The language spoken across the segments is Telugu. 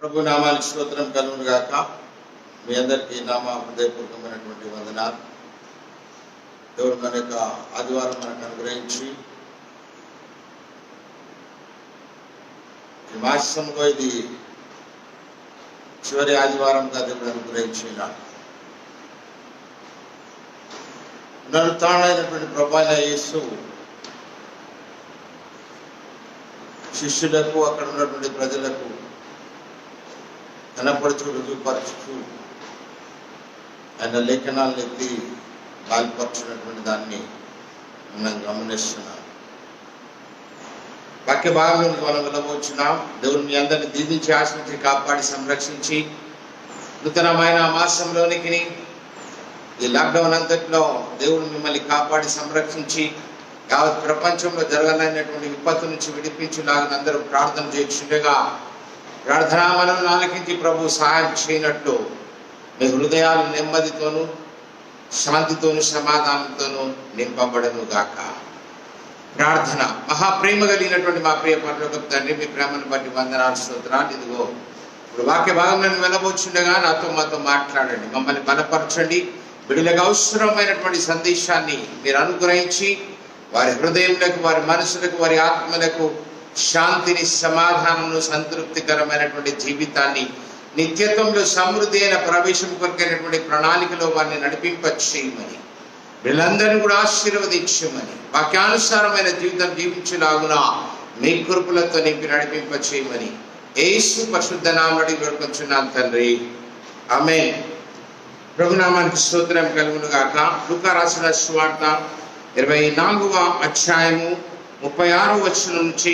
ప్రభు నామానికి స్తోత్రం కలుగును గాక. మీ అందరికీ నామ హృదయపూర్వకమైనటువంటి వందనాలు. దేవుడు మన యొక్క ఆదివారం మనకు అనుగ్రహించి ఈ మాసంలో ఇది చివరి ఆదివారంగా దేవుడు అనుగ్రహించినాడు. పునరుత్థానమైనటువంటి ప్రభు అయిన యేసు శిష్యులకు అక్కడ ఉన్నటువంటి ప్రజలకు కనపరచు రుజువుపరచు ఆయన లేఖనాలను ఎత్తి బాల్పరచున్నటువంటి దాన్ని మనం గమనిస్తున్నాం. వాక్య భాగంలోకి మనం వెళ్ళబోతున్నాం. దేవుడు మీ అందరిని దీవించి ఆశ్రయించి కాపాడి సంరక్షించి నూతనమైన మాసంలోనికి ఈ లాక్డౌన్ అంతట్లో దేవుడు మిమ్మల్ని కాపాడి సంరక్షించి యావత్ ప్రపంచంలో జరగాలనేటువంటి విపత్తు నుంచి విడిపించులాగా అందరూ ప్రార్థన చేయించుండగా ప్రార్థనా మనల్ని ఆలకించి ప్రభు సహాయం చేయనట్లు మీ హృదయాలు నెమ్మదితోనూ శాంతితోనూ సమాధానంతోనూ నింపబడను గాక. ప్రార్థన. మహాప్రేమ కలిగినటువంటి మా ప్రియ పరలోకపు తండ్రి, మీ ప్రేమను బట్టి వందనాలు స్తోత్రాలు. ఇదిగో ఇప్పుడు వాక్య భాగంలో వెళ్ళబోచుండగా మాతో మాట్లాడండి, మమ్మల్ని బలపరచండి. బిడ్డలకు అవసరమైనటువంటి సందేశాన్ని మీరు అనుగ్రహించి వారి హృదయములకు, వారి మనసులకు, వారి ఆత్మలకు శాంతిని, సమాధానము, సంతృప్తికరమైనటువంటి జీవితాన్ని, నిత్యత్వంలో సమృద్ధి అయిన ప్రవేశం కొరకైనటువంటి ప్రణాళికలో వారిని నడిపింపచేయమని, వీళ్ళందరినీ కూడా ఆశీర్వదించమని, వాక్యానుసారమైన జీవితం జీవించులాగున మీ కృపలతో నింపి నడిపింపచేయమని యేసు పరిశుద్ధ నామములో వేడుకొంచున్నాను తండ్రి, ఆమేన్. ప్రభునామానికి స్తోత్రం కలుగును గాక. లూకా రాసిన సువార్త 24వ అధ్యాయము 36వ వచనం నుంచి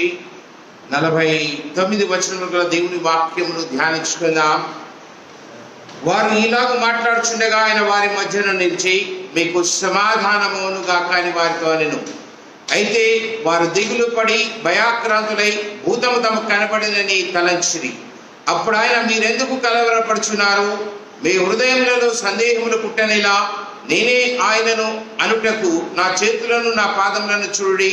49 వచనముల దేవుని వాక్యమును ధ్యానించుకుందాం. వారు ఇలాగ మాట్లాడుచుండగా ఆయన వారి మధ్యన నిలిచి, మీకు సమాధానమును గాక అని వారితో అనెను. అయితే వారు దిగులు పడి భయాక్రాంతులై భూతము తమకు కనపడినని తలంచిరి. అప్పుడు ఆయన, మీరెందుకు కలవరపడుచున్నారు? మీ హృదయములలో సందేహములు పుట్టనేలా నేనే ఆయనను అనుటకు నా చేతులను నా పాదములను చూడుడి,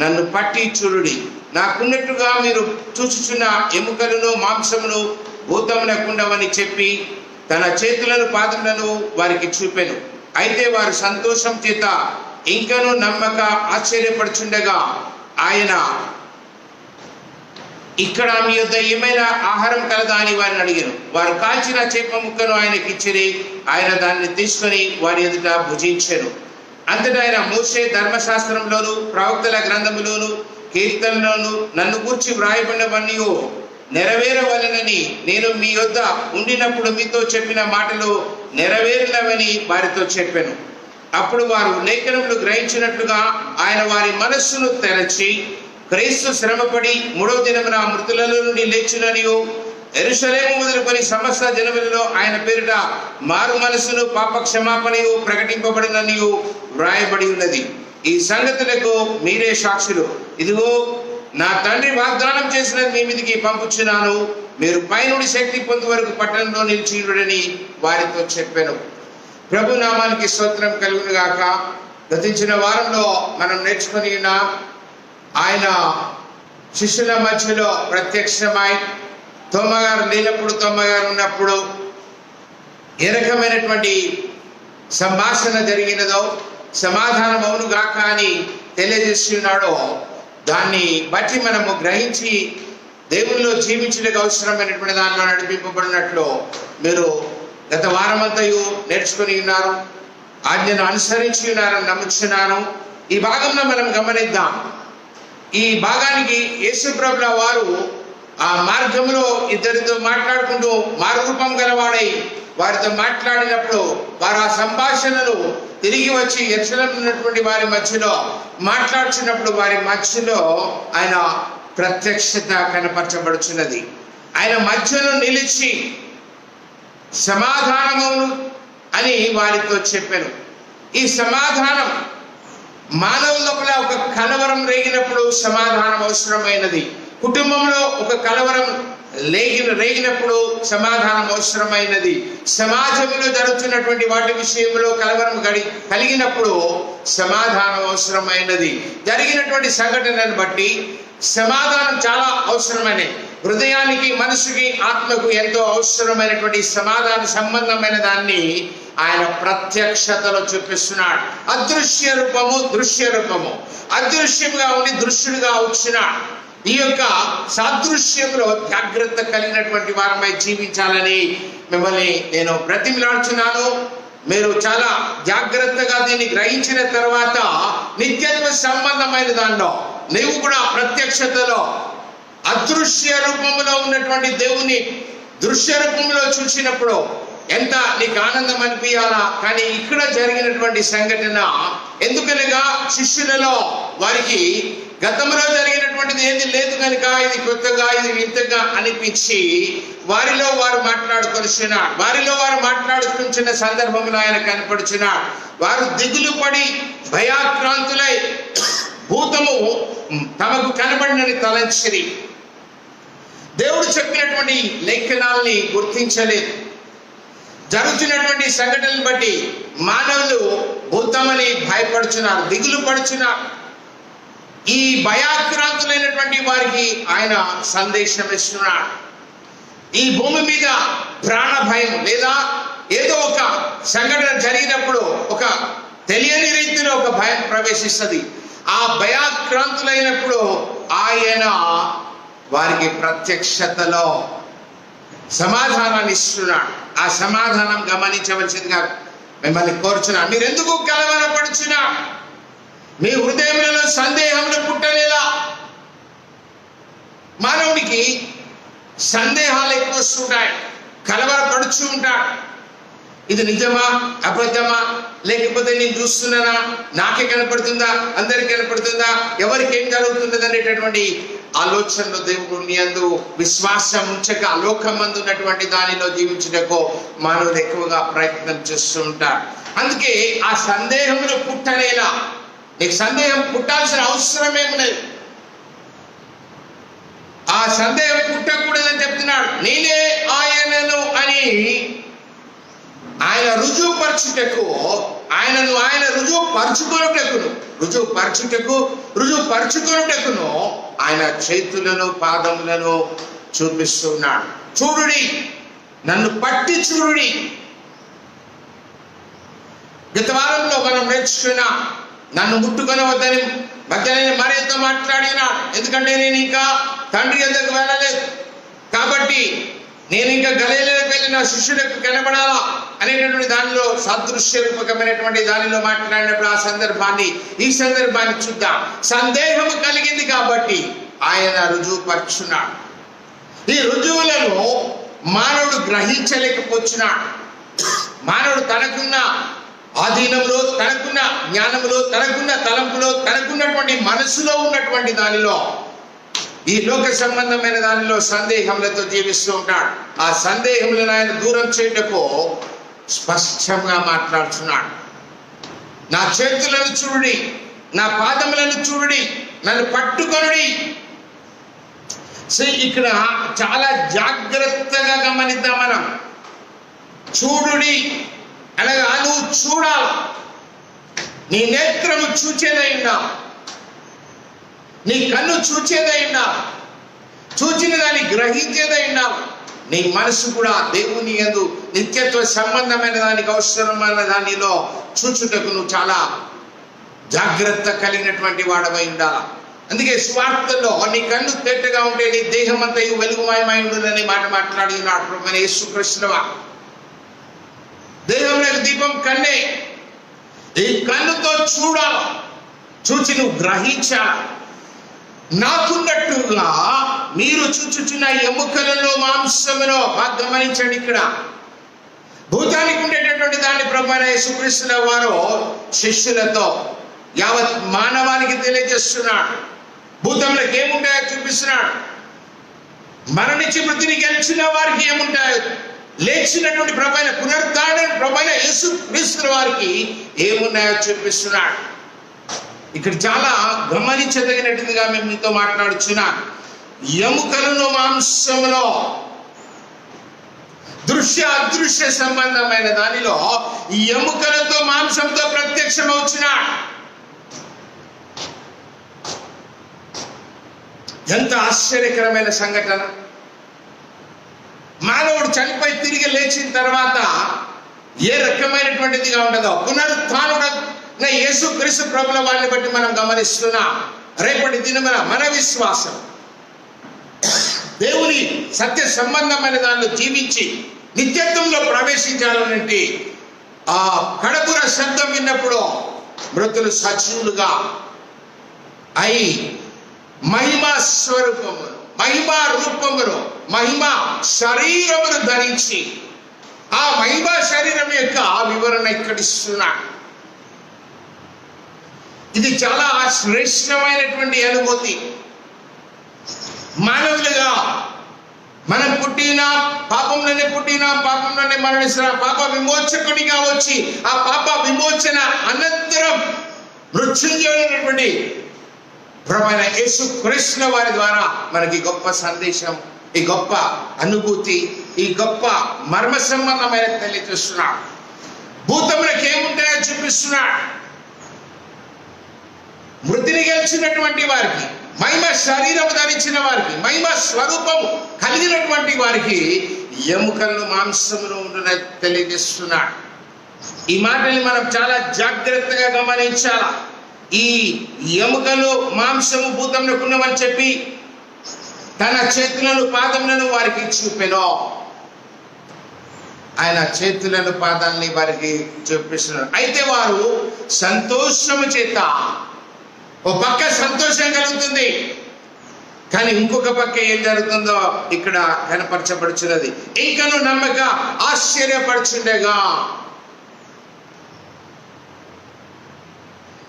నన్ను పట్టి చూడుడి. నాకున్నట్టుగా మీరు చూచుచున్న ఎముకలను మాంసమును భూతమునకుండవని చెప్పి తన చేతులను పాదములను వారికి చూపెను. అయితే వారు సంతోషం చేత ఇంకను నమ్మక ఆశ్చర్యపడుచుండగా ఆయన, ఇక్కడ మీ యొద్ద ఏమైనా ఆహారం కలదా అని వారిని అడిగాను. వారు కాల్చిన చేప ముక్కను ఆయనకి ఇచ్చిరి. ఆయన దాన్ని తీసుకొని వారి ఎదుట భుజించెను. అంతటా ఆయన, మోషే ధర్మశాస్త్రంలోను ప్రవక్తల గ్రంథములోను కీర్తనలోను నన్ను గూర్చి వ్రాయబడినవన్నీ నెరవేరవలెనని నేను మీ యొద్ద ఉండినప్పుడు మీతో చెప్పిన మాటలు నెరవేరినవని వారితో చెప్పాను. అప్పుడు వారు లేఖనములు గ్రహించినట్లుగా ఆయన వారి మనస్సును తెరచి, క్రీస్తు శ్రమపడి 3వ దినమున మృతులలో నుండి లేచుననియు, యెరూషలేము మొదలుకొని సమస్త జనములలో ఆయన పేరిట మారు మనసును పాప క్షమాపణయు ప్రకటింపబడిననియు వ్రాయబడి ఉన్నది. ఈ సంగతులకు మీరే సాక్షులు. ఇదిగో నా తండ్రి వాగ్దానం చేసినది మీ మీదికి పంపుచున్నాను. మీరు పైనుండి శక్తి పొందు వరకు పట్టణంలో నిలిచియుడని వారితో చెప్పాను. ప్రభు నామానికి స్తోత్రం కలుగును గాక. గతించిన వారంలో మనం నేర్చుకొని ఉన్నాం, ఆయన శిష్యుల మధ్యలో ప్రత్యక్షమై తోమగారు లేనప్పుడు, తోమగారు ఉన్నప్పుడు ఏ రకమైనటువంటి సంభాషణ జరిగినదో, సమాధానం అవును గాక అని తెలియజేస్తున్నాడో దాన్ని బట్టి మనము గ్రహించి దేవునిలో జీవించడానికి అవసరమైనటువంటి దానిలో నడిపింపబడినట్లు మీరు గత వారమంతయు నేర్చుకుని ఉన్నారు, ఆజ్ఞను అనుసరించి ఉన్నారని నమ్ముచున్నాను. ఈ భాగంలో మనం గమనిద్దాం. ఈ భాగానికి యేసు ప్రభుల వారు ఆ మార్గంలో ఇద్దరితో మాట్లాడుకుంటూ మారురూపం గలవాడై వారితో మాట్లాడినప్పుడు వారు ఆ సంభాషణలు తిరిగి వచ్చి యెరూషలేములో ఉన్నటువంటి వారి మధ్యలో మాట్లాడుచున్నప్పుడు వారి మధ్యలో ఆయన ప్రత్యక్షత కనపరచబడుచున్నది. ఆయన మధ్యలో నిలిచి సమాధానమును అని వారితో చెప్పాను. ఈ సమాధానం మానవుల లోపల ఒక కలవరం రేగినప్పుడు సమాధానం అవసరమైనది. కుటుంబంలో ఒక కలవరం రేగినప్పుడు సమాధానం అవసరమైనది. సమాజంలో జరుగుతున్నటువంటి వాటి విషయంలో కలవరం కలిగినప్పుడు సమాధానం అవసరమైనది. జరిగినటువంటి సంఘటనను బట్టి సమాధానం చాలా అవసరమని, హృదయానికి, మనసుకి, ఆత్మకు ఎంతో అవసరమైనటువంటి సమాధాన సంబంధమైన దాన్ని ఆయన ప్రత్యక్షతలో చూపిస్తున్నాడు. అదృశ్య రూపము, దృశ్య రూపము. అదృశ్యంగా ఉండి దృశ్యుడిగా వచ్చినాడు. ఈ యొక్క సాదృశ్యంలో జాగ్రత్త కలిగినటువంటి వారమై జీవించాలని మిమ్మల్ని నేను బ్రతిమలాడుచున్నాను. మీరు చాలా జాగ్రత్తగా దీన్ని గ్రహించిన తర్వాత నిత్యత్వ సంబంధమైన దానిలో నీవు కూడా ప్రత్యక్షతలో అదృశ్య రూపంలో ఉన్నటువంటి దేవుని దృశ్య రూపంలో చూసినప్పుడు ఎంత నీకు ఆనందం అనిపించాలా. కానీ ఇక్కడ జరిగినటువంటి సంఘటన ఎందుకనగా శిష్యులలో వారికి గతంలో జరిగినటువంటిది ఏది లేదు కనుక ఇది కొత్తగా, ఇది వింతగా అనిపించి వారిలో వారు మాట్లాడుకొనిచున్నారు. వారిలో వారు మాట్లాడుకుంటున్న సందర్భంలో ఆయన కనపడుచున్నాడు. వారు దిగులు పడి భయాక్రాంతులై భూతము తమకు కనబడినని తలంచిరి. దేవుడు చెప్పినటువంటి లేఖనాల్ని గుర్తించలేదు. జరుగుతున్నటువంటి సంఘటనలు బట్టి మానవులు భూతమని భయపడుచున్నారు, దిగులు పడుచున్నారు. ఈ భయాక్రాంతులైనటువంటి వారికి ఆయన సందేశం ఇస్తున్నాడు. ఈ భూమి మీద ప్రాణ భయం లేదా ఏదో ఒక సంఘటన జరిగినప్పుడు ఒక తెలియని రీతిలో ఒక భయం ప్రవేశిస్తుంది. ఆ భయాక్రాంతులైనప్పుడు ఆయన వారికి ప్రత్యక్షతలో సమాధానాన్ని ఇస్తున్నాడు. ఆ సమాధానం గమనించవలసిందిగా మిమ్మల్ని కోరుచున్నాను. మీరు ఎందుకు కలవరపడుచున్నా? మీ హృదయంలో సందేహములు పుట్టలేదా? మానవునికి సందేహాలు ఎక్కువ వస్తుంటాయి, కలవరపడుచు ఉంటాడు. ఇది నిజమా, అబద్ధమా, లేకపోతే నేను చూస్తున్నానా, నాకే కనపడుతుందా, అందరికి కనపడుతుందా, ఎవరికి ఏం జరుగుతున్నది అనేటటువంటి ఆలోచనలో దేవుడు నీ అందు విశ్వాసం ఉంచక అలోకమందు ఉన్నటువంటి దానిలో జీవించుటకు మానవులు ఎక్కువగా ప్రయత్నం చేస్తూ ఉంటారు. అందుకే ఆ సందేహములు పుట్టనేలా. నీకు సందేహం పుట్టాల్సిన అవసరమేమి లేదు. ఆ సందేహం పుట్టకూడదని చెప్తున్నాడు. నేనే ఆయనను అని ఆయన రుజువుపరచుటకు, ఆయన రుజువుపరచుకొనుటకును ఆయన చేతులను పాదములను చూపిస్తున్నాడు. చూడుడి, నన్ను పట్టి చూడుడి. గత వారంలో మనం నేర్చుకున్నా, నన్ను ముట్టుకొనవద్దని మధ్యలో మరియతో మాట్లాడినాడు. ఎందుకంటే నేను ఇంకా తండ్రి యొద్దకు వెళ్ళలేదు కాబట్టి నేను ఇంకా గలిలయకు వెళ్ళి నా శిష్యులకు కనబడాలా అనేటటువంటి దానిలో సాదృశ్య రూపకమైనటువంటి దానిలో మాట్లాడినప్పుడు ఈ సందర్భాన్ని చూద్దాం. సందేహం కలిగింది కాబట్టి ఆయన రుజువుపరుచున్నాడు. ఈ రుజువులను మానవుడు గ్రహించలేకపోతున్నాడు. మానవుడు తనకున్న ఆధీనంలో, తనకున్న జ్ఞానంలో, తనకున్న తలంపులో, తనకున్నటువంటి మనసులో ఉన్నటువంటి దానిలో, ఈ లోక సంబంధమైన దానిలో సందేహములతో జీవిస్తూ ఉంటాడు. ఆ సందేహములను ఆయన దూరం చేయటకు స్పష్టంగా మాట్లాడుతున్నాడు. నా చేతులను చూడుడి, నా పాదములను చూడుడి, నన్ను పట్టుకొనుడి. ఇక్కడ చాలా జాగ్రత్తగా గమనిద్దాం మనం. చూడుడి అనగా నువ్వు చూడాలి. నీ నేత్రము చూచేదై ఉన్నావు, నీ కన్ను చూచేదై ఉన్నావు, చూచిన దాన్ని గ్రహించేదై ఉన్నావు. నీ మనసు కూడా దేవుని యందు నిత్యత్వ సంబంధమైన దానికి అవసరమైన దానిలో చూచుటకు నువ్వు చాలా జాగ్రత్త కలిగినటువంటి వాడమై ఉండాలి. అందుకే స్వార్థలో నీ కన్ను తెట్టగా ఉంటే నీ దేహం అంతా వెలుగుమయమై ఉండునని మాట మాట్లాడి ఉన్నాడు ప్రభువైన యేసుక్రీస్తువా. దేహంలో దీపం కన్నే. ఈ కన్నుతో చూడాలి, చూచి నువ్వు గ్రహించాలి. నాకున్నట్టుగా మీరు చూచుచున్న ఎముకలలో మాంసములో గమనించండి. ఇక్కడ భూతానికి ఉండేటటువంటి దాన్ని ప్రభువైన యేసుక్రీస్తు వారు శిష్యులతో యావత్ మానవానికి తెలియజేస్తున్నాడు. భూతంలోకి ఏముంటాయో చూపిస్తున్నాడు. మరణించి మృతిని గెలిచిన వారికి ఏముంటాయో, లేచినటువంటి ప్రభువైన పునరుద్ధారణ ప్రభువైన యేసుక్రీస్తు వారికి ఏమున్నాయో చూపిస్తున్నాడు. ఇక్కడ చాలా గమనించదగినట్టుగా మేము మీతో మాట్లాడుచున్నా. ఎముకలను మాంసములో దృశ్య అదృశ్య సంబంధమైన దానిలో ఎముకలతో మాంసంతో ప్రత్యక్షమవుచున్నాడు. ఎంత ఆశ్చర్యకరమైన సంఘటన. మానవుడు చనిపోయి తిరిగి లేచిన తర్వాత ఏ రకమైనటువంటిదిగా ఉండదో పునరుత్థానుడైన యేసుక్రీస్తు ప్రభుల వారిని బట్టి మనం గమనిస్తున్నాం. రేపటి దినమున మన విశ్వాసం దేవుని సత్య సంబంధమైన దానిలో జీవించి నిత్యత్వంలో ప్రవేశించాలనంటే ఆ కడపుర శబ్దం విన్నప్పుడు మృతులు సజీవులుగా అయి మహిమా స్వరూపమును, మహిమా రూపమును, మహిమా శరీరమును ధరించి ఆ మహిమా శరీరం యొక్క వివరణ ఇక్కడ ఇస్తున్నాడు. ఇది చాలా శ్రేష్టమైనటువంటి అనుభూతి. మానవులుగా మనం పుట్టినా పాపంలోనే పుట్టినా పాపంలోనే మరణిస్తున్నా పాప విమోచకుడిగా వచ్చి ఆ పాప విమోచన అనంతరం మృత్యుంజయుడైనటువంటి ప్రభువైన యేసుక్రీస్తు వారి ద్వారా మనకి గొప్ప సందేశం, ఈ గొప్ప అనుభూతి, ఈ గొప్ప మర్మ సంబంధమైన తెలియజేస్తున్నాడు. భూతములకు ఏముంటాయో చూపిస్తున్నాడు. మృతిని గెలిచినటువంటి వారికి, మహిమ శరీరం ధరించిన వారికి, మహిమ స్వరూపము కలిగినటువంటి వారికి ఎముకలు మాంసములు ఉండున తెలియజేస్తున్నాడు. ఈ మాటని మనం చాలా జాగ్రత్తగా గమనించాలా. ఈ ఎముకలు మాంసము భూతములకు ఉన్నవని చెప్పి తన చేతులను పాదములను వారికి చూపెను. ఆయన చేతులను పాదాలని వారికి చూపిస్తున్నారు. అయితే వారు సంతోషము చేత, ఓ పక్క సంతోషం కలుగుతుంది, కానీ ఇంకొక పక్క ఏం జరుగుతుందో ఇక్కడ కనపరచబడుచున్నది. ఇంకను నమ్మక ఆశ్చర్యపడుచుండగా.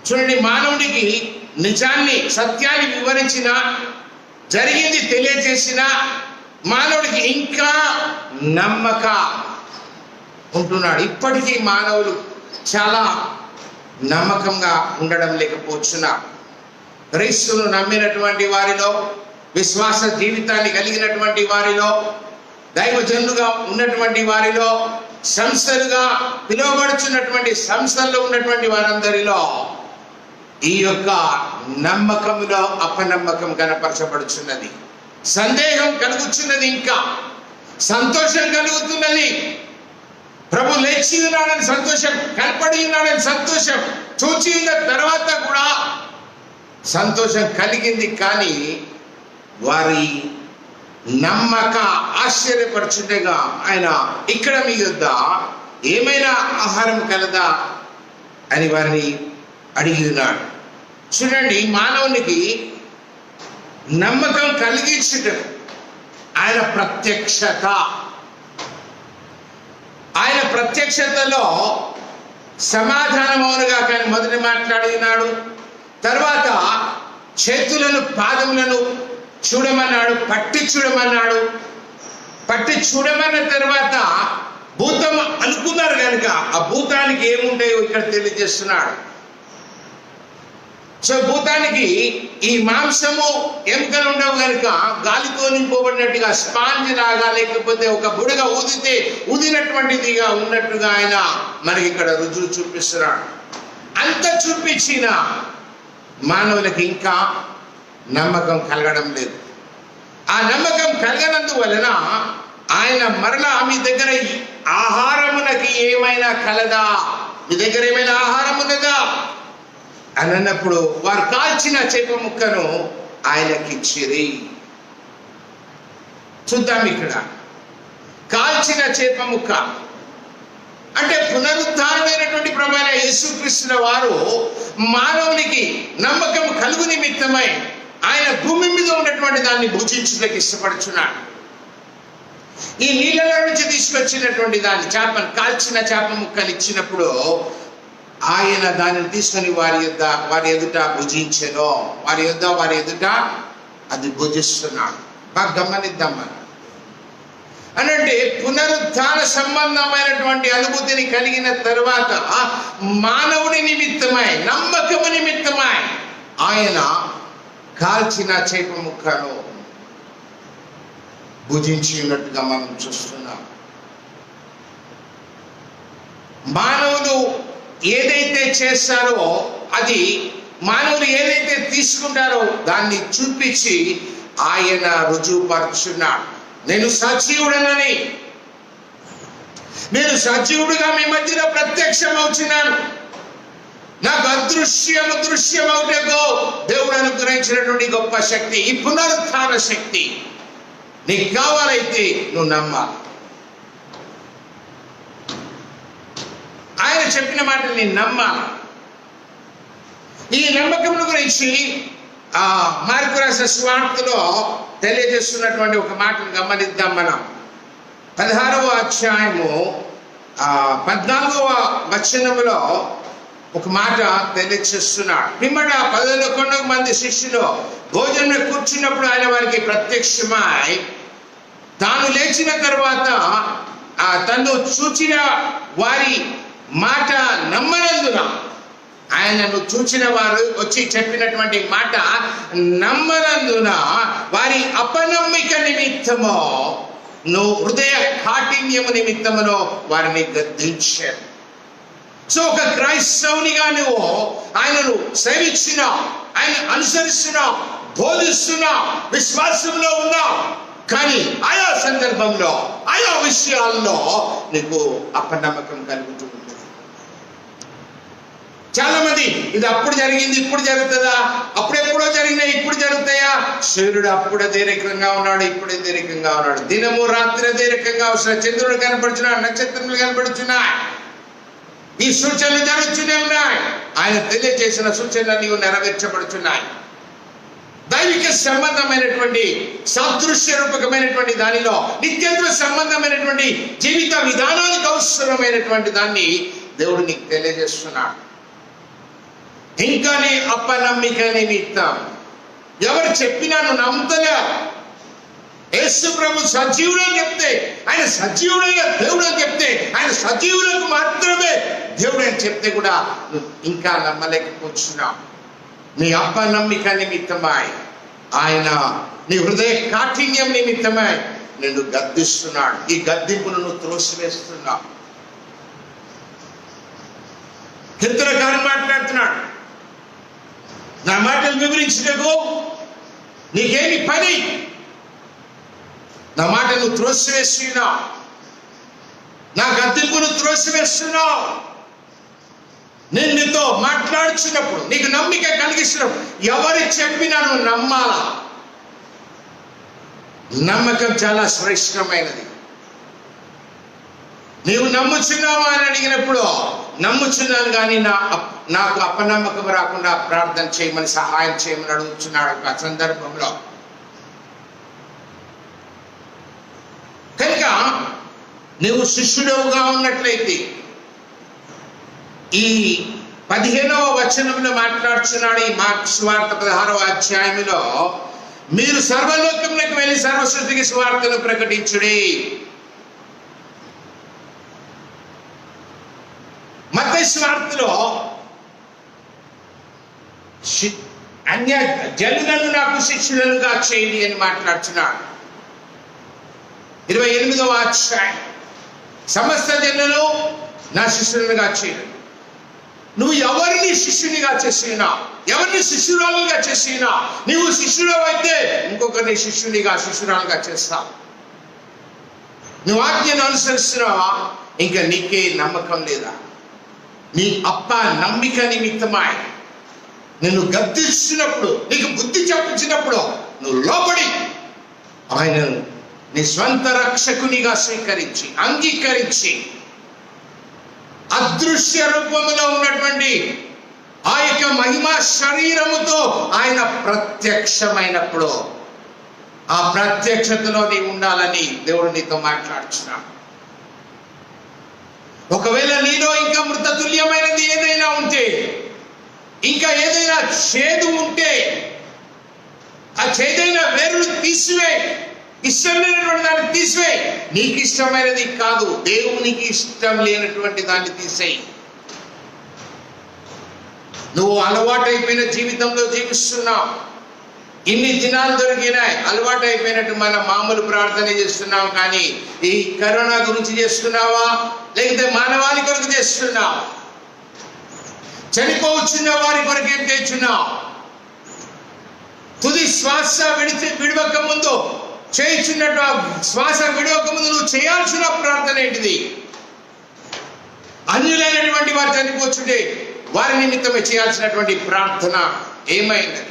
చూడండి, మానవుడికి నిజాన్ని సత్యాన్ని వివరించిన, జరిగింది తెలియజేసిన మానవుడికి ఇంకా నమ్మక ఉంటున్నాడు. ఇప్పటికీ మానవులు చాలా నమ్మకంగా ఉండడం లేకపోతున్నారు. క్రీస్తును నమ్మినటువంటి వారిలో, విశ్వాస జీవితాన్ని కలిగినటువంటి వారిలో, దైవజనులుగా ఉన్నటువంటి వారిలో, సంస్థలుగా పిలువబడుచున్నటువంటి సంస్థల్లో ఉన్నటువంటి వారందరిలో ఈ యొక్క నమ్మకంలో అపనమ్మకం కనపరచబడుచున్నది. సందేహం కలుగుచున్నది, ఇంకా సంతోషం కలుగుతున్నది. ప్రభు లేచి ఉన్నాడని సంతోషం, కనపడి ఉన్నాడని సంతోషం, చూచి ఉన్న తర్వాత కూడా సంతోషం కలిగింది. కానీ వారి నమ్మక ఆశ్చర్యపరచుండగా ఆయన ఇక్కడ మీ యొద్ద ఏమైనా ఆహారం కలదా అని వారిని అడిగి ఉన్నాడు. చూడండి, మానవునికి నమ్మకం కలిగించుట ఆయన ప్రత్యక్షత. ఆయన ప్రత్యక్షతలో సమాధానమవునుగా కానీ మొదటి మాట్లాడినాడు. తర్వాత చేతులను పాదములను చూడమన్నాడు, పట్టి చూడమన్నాడు. పట్టి చూడమన్న తర్వాత భూతం అనుకున్నారు కనుక ఆ భూతానికి ఏముంటాయో ఇక్కడ తెలియజేస్తున్నాడు. సో భూతానికి ఈ మాంసము ఎముకలు ఉండవు కనుక గాలితో నింపబడినట్టుగా స్పాంజ్ లాగా, లేకపోతే ఒక బుడగ ఊదితే ఊదినటువంటిదిగా ఉన్నట్టుగా ఆయన మనకి ఇక్కడ రుజువు చూపిస్తున్నాడు. అంత చూపించిన మానవులకి ఇంకా నమ్మకం కలగడం లేదు. ఆ నమ్మకం కలగనందువలన ఆయన మరలా మీ దగ్గర ఆహారమునకి ఏమైనా కలదా, మీ దగ్గర ఏమైనా ఆహారం ఉన్నదా అని అన్నప్పుడు వారు కాల్చిన చేప ముక్కను ఆయనకిచ్చిరి. చూద్దాం, ఇక్కడ కాల్చిన చేప ముక్క అంటే పునరుద్ధారమైనటువంటి ప్రభువైన యేసుక్రీస్తుల వారు మానవునికి నమ్మకం కలుగు నిమిత్తమై ఆయన భూమి మీద ఉన్నటువంటి దాన్ని భుజించుటకు ఇష్టపడుచున్నాడు. ఈ నీళ్ళలో నుంచి తీసుకొచ్చినటువంటి దాన్ని, చేపను కాల్చిన చేప ముక్కలు ఇచ్చినప్పుడు ఆయన దానిని తీసుకొని వారి ఎదుట భుజించెను. వారి ఎదుట అది భుజిస్తున్నాడు. బాగా గమనిద్దాం మనం. అనంటే పునరుద్ధాన సంబంధమైనటువంటి అనుభూతిని కలిగిన తరువాత మానవుని నిమిత్తమై, నమ్మకము నిమిత్తమై ఆయన కాల్చిన చేప ముక్కను భుజించి ఉన్నట్టుగా మనం చూస్తున్నాం. మానవులు ఏదైతే చేస్తారో, అది మానవులు ఏదైతే తీసుకుంటారో దాన్ని చూపించి ఆయన రుజువుపరుచున్నాడు. నేను సజీవుడనని, నేను సజీవుడిగా మీ మధ్యలో ప్రత్యక్షమవుతున్నాను. నాకు అదృశ్యము దృశ్యమవుటకు దేవుడు అనుగ్రహించినటువంటి గొప్ప శక్తి, ఈ పునరుత్థాన శక్తి నీకు కావాలైతే నువ్వు నమ్మాలి. ఆయన చెప్పిన మాటలు నేను నమ్మాలి. ఈ నమ్మకం గురించి మార్కు రాసిన సువార్తలో తెలియజేస్తున్నటువంటి ఒక మాటను గమనిద్దాం. మనం 16వ అధ్యాయము 14వ వచనములో ఒక మాట తెలియజేస్తున్నాడు. పిమ్మట 11 మంది శిష్యులు భోజనం కూర్చున్నప్పుడు ఆయన వారికి ప్రత్యక్షమై తాను లేచిన తర్వాత తను చూచిన వారి మాట నమ్మనందున, ఆయనను చూచిన వారు వచ్చి చెప్పినటువంటి మాట నమ్మనందున వారి అపనమ్మిక నిమిత్తమో నువ్వు హృదయ కాఠిన్యము నిమిత్తమునో వారిని గద్దించారు. సో ఒక క్రైస్తవునిగా నువ్వు ఆయనను సేవిస్తున్నావు, ఆయన అనుసరిస్తున్నావు, బోధిస్తున్నావు, విశ్వాసంలో ఉన్నావు. కానీ ఆయా సందర్భంలో ఆయా విషయాల్లో నీకు అపనమ్మకం కలుగుతూ ఉంటుంది. చాలా మంది ఇది అప్పుడు జరిగింది, ఇప్పుడు జరుగుతుందా, అప్పుడెప్పుడో జరిగినాయి, ఇప్పుడు జరుగుతాయా? సూర్యుడు అప్పుడు అదే రకంగా ఉన్నాడు, ఇప్పుడు అదే రకంగా ఉన్నాడు. దినము రాత్రి అదే రకంగా వస్తున్నాడు. చంద్రుడు కనపడుచున్నాడు, నక్షత్రములు కనపడుచున్నాయి, ఈ సూచనలు జరుగుతూనే ఉన్నాయి. ఆయన తెలియజేసిన సూచనలు నెరవేర్చబడుతున్నాయి. దైవిక సంబంధమైనటువంటి సాదృశ్య రూపకమైనటువంటి దానిలో నిత్యత్వ సంబంధమైనటువంటి జీవిత విధానానికి అవసరమైనటువంటి దాన్ని దేవుడు నీకు తెలియజేస్తున్నాడు. ఇంకా నీ అపనమ్మిక నిమిత్తం ఎవరు చెప్పినా నువ్వు నమ్ముతలే. యేసు ప్రభు సజీవుడని చెప్తే, ఆయన సజీవుడైన దేవుడు అని చెప్తే, ఆయన సజీవులకు మాత్రమే దేవుడు అని చెప్తే కూడా నువ్వు ఇంకా నమ్మలేకపోతున్నావు. నీ అపనమ్మిక నిమిత్తమై ఆయన నీ హృదయ కాఠిన్యం నిమిత్తమై నిన్ను గద్దిస్తున్నాడు. ఈ గద్దింపును నువ్వు త్రోసివేస్తున్నావు. కీర్తనకారుడు మాట్లాడుతున్నాడు, నా మాటలు వివరించటకు నీకేమి పని? నా మాటను త్రోసివేస్తున్నావు, నా గద్దింపును త్రోసివేస్తున్నావు. నేను నీతో మాట్లాడుచున్నప్పుడు, నీకు నమ్మిక కలిగిస్తున్నప్పుడు ఎవరు చెప్పినా నువ్వు నమ్మాలా. నమ్మకం చాలా శ్రేష్టమైనది. నీవు నమ్ముచున్నావా అని అడిగినప్పుడు నమ్ముచున్నాను కానీ నాకు అపనమ్మకం రాకుండా ప్రార్థన చేయమని, సహాయం చేయమని అడుగుతున్నాడు ఒక సందర్భంలో. కనుక నీవు శిష్యుడుగా ఉన్నట్లయితే ఈ 15వ వచనంలో మాట్లాడుతున్నాడు. ఈ మార్కు సువార్త 16వ అధ్యాయంలో మీరు సర్వలోకంలోకి వెళ్ళి సర్వసృష్టికి సువార్తను ప్రకటించుడి. మత్తయి సువార్తలో అన్య జనులను నాకు శిష్యులుగా చేయండి అని మాట్లాడుతున్నాడు. 28వ అధ్యాయం సమస్త జనులను నా శిష్యులుగా చేయండి. నువ్వు ఎవరిని శిష్యునిగా చేసినా, ఎవరిని శిష్యురాలుగా చేసినా, నువ్వు శిష్యుడు అయితే ఇంకొకరిని శిష్యురాలుగా చేస్తావు. నువ్వు ఆజ్ఞను అనుసరిస్తున్నావా? ఇంకా నీకే నమ్మకం లేదా? నీ నమ్మిక నిమిత్తమై నిన్ను గద్దిస్తున్నప్పుడు, నీకు బుద్ధి చెప్పించినప్పుడు నువ్వు లోబడి ఆయనను నీ స్వంత రక్షకునిగా స్వీకరించి, అంగీకరించి, అదృశ్య రూపంలో ఉన్నటువంటి ఆ యొక్క మహిమ శరీరముతో ఆయన ప్రత్యక్షమైనప్పుడు ఆ ప్రత్యక్షతలో నీవు ఉండాలని దేవుడు నీతో మాట్లాడుచున్నాడు. ఒకవేళ నీలో ఇంకా మృతతుల్యమైనది ఏదైనా ఉంటే, ఇంకా ఏదైనా చేదు ఉంటే, ఆ చేదైన వేరును తీసివే, ఇష్టం లేనటువంటి దాన్ని తీసివేయి. నీకు ఇష్టమైనది కాదు, దేవునికి ఇష్టం లేనటువంటి దాన్ని తీసేయి. నువ్వు అలవాటైపోయిన జీవితంలో జీవిస్తున్నావు. ఇన్ని దినాలు దొరికినాయి, అలవాటు అయిపోయినట్టు మనం మామూలు ప్రార్థన చేస్తున్నాం. కానీ ఈ కరోనా గురించి చేస్తున్నావా, లేకపోతే మానవాళి కొరకు చేస్తున్నావు? చనిపోవచ్చున్న వారి కొరకు ఏం చేస్తున్నావు? తుది శ్వాస విడవక ముందు చేయించున్నట్టు ఆ శ్వాస విడవక ముందు నువ్వు చేయాల్సిన ప్రార్థన ఏంటిది? అన్యులైనటువంటి వారు చనిపోతుంటే వారి నిమిత్తమే చేయాల్సినటువంటి ప్రార్థన ఏమైంది?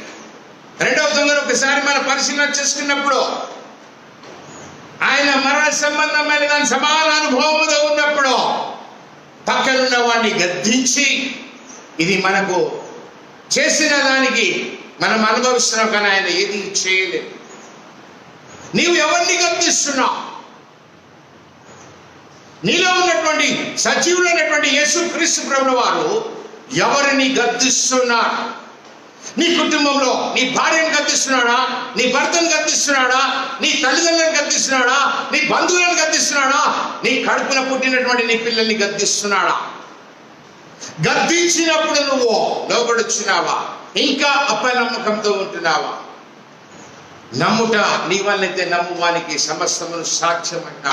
రెండవ దొంగను ఒకసారి మనం పరిశీలన చేసుకున్నప్పుడు ఆయన మరణ సంబంధమైన దాని సమాన అనుభవంలో ఉన్నప్పుడు పక్కనున్న వాడిని గద్దించి, ఇది మనకు చేసిన దానికి మనం అనుభవిస్తున్నాం, కానీ ఆయన ఏది చేయలేదు. నీవు ఎవరిని గద్దిస్తున్నావు? నీలో ఉన్నటువంటి సజీవులైనటువంటి యేసుక్రీస్తు ప్రభుల వారు ఎవరిని గద్దిస్తున్నారు? నీ కుటుంబంలో నీ భార్యను గద్దిస్తున్నాడా? నీ భర్తను గద్దిస్తున్నాడా? నీ తల్లిదండ్రులను గద్దిస్తున్నాడా? నీ బంధువులను గద్దిస్తున్నాడా? నీ కడుపున పుట్టినటువంటి నీ పిల్లల్ని గద్దిస్తున్నాడా? గద్దించినప్పుడు నువ్వు లోబడుచున్నావా? ఇంకా అపనమ్మకంతో ఉంటున్నావా? నమ్ముట నీ వల్లైతే నమ్మువానికి సమస్తమును సాధ్యమంట.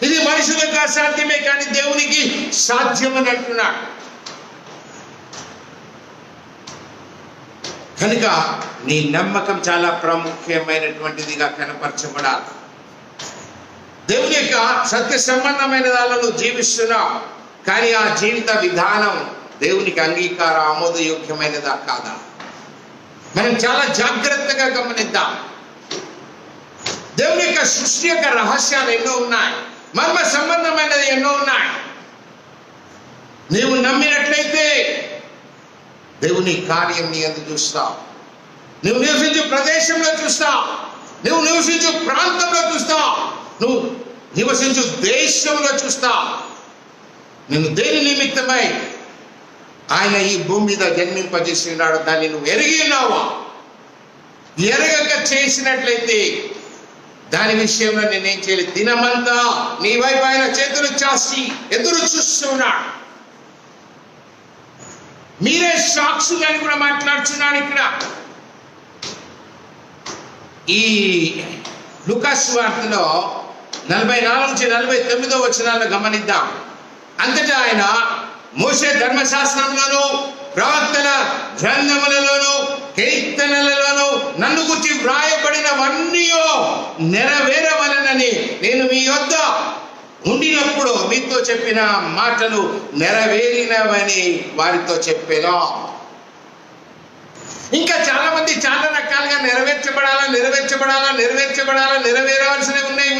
ఇది మనుషులకు అసాధ్యమే, కానీ దేవునికి సాధ్యమని అంటున్నాడు. కనుక నీ నమ్మకం చాలా ప్రాముఖ్యమైనటువంటిదిగా కనపరచబడాలి. దేవుని యొక్క సత్య సంబంధమైన దానిలో జీవిస్తున్నావు, కానీ ఆ జీవిత విధానం దేవునికి అంగీకార ఆమోదయోగ్యమైనదా కాదా? మనం చాలా జాగ్రత్తగా గమనిద్దాం. దేవుని యొక్క సృష్టి యొక్క రహస్యాలు ఎన్నో ఉన్నాయి, మర్మ సంబంధమైనది ఎన్నో ఉన్నాయి. నీవు నమ్మినట్లయితే దేవుని కార్యం నీ అందు చూస్తావు. నువ్వు నివసించు ప్రదేశంలో చూస్తావు, నువ్వు నివసించు ప్రాంతంలో చూస్తావు, నువ్వు నివసించు దేశంలో చూస్తావు. నేను దేని నిమిత్తమై ఆయన ఈ భూమి మీద జన్మింపజేసి ఉన్నాడు దాన్ని నువ్వు ఎరిగి ఉన్నావా? ఎరగక చేసినట్లయితే దాని విషయంలో నేనేం చేయలేదు. దినమంతా నీ వైపు ఆయన చేతులు చాచి ఎదురు చూస్తున్నాడు. మీరే సాక్షులు అని కూడా మాట్లాడుతున్నాను. ఇక్కడ ఈ లూకాసు వార్తలో 44 నుంచి 49 వచనాలను గమనిద్దాం. అంతటా ఆయన మోషే ధర్మశాస్త్రంలోను ప్రవక్తల గ్రంథములలోను కీర్తనలలోను నన్ను గురించి వ్రాయబడినవన్నీ నెరవేరవలనని నేను మీ యొద్ద ఉండినప్పుడు మీతో చెప్పిన మాటలు నెరవేరినవని వారితో చెప్పాను. ఇంకా చాలా మంది చాలా రకాలుగా నెరవేరవలసినవి ఉన్నాయి.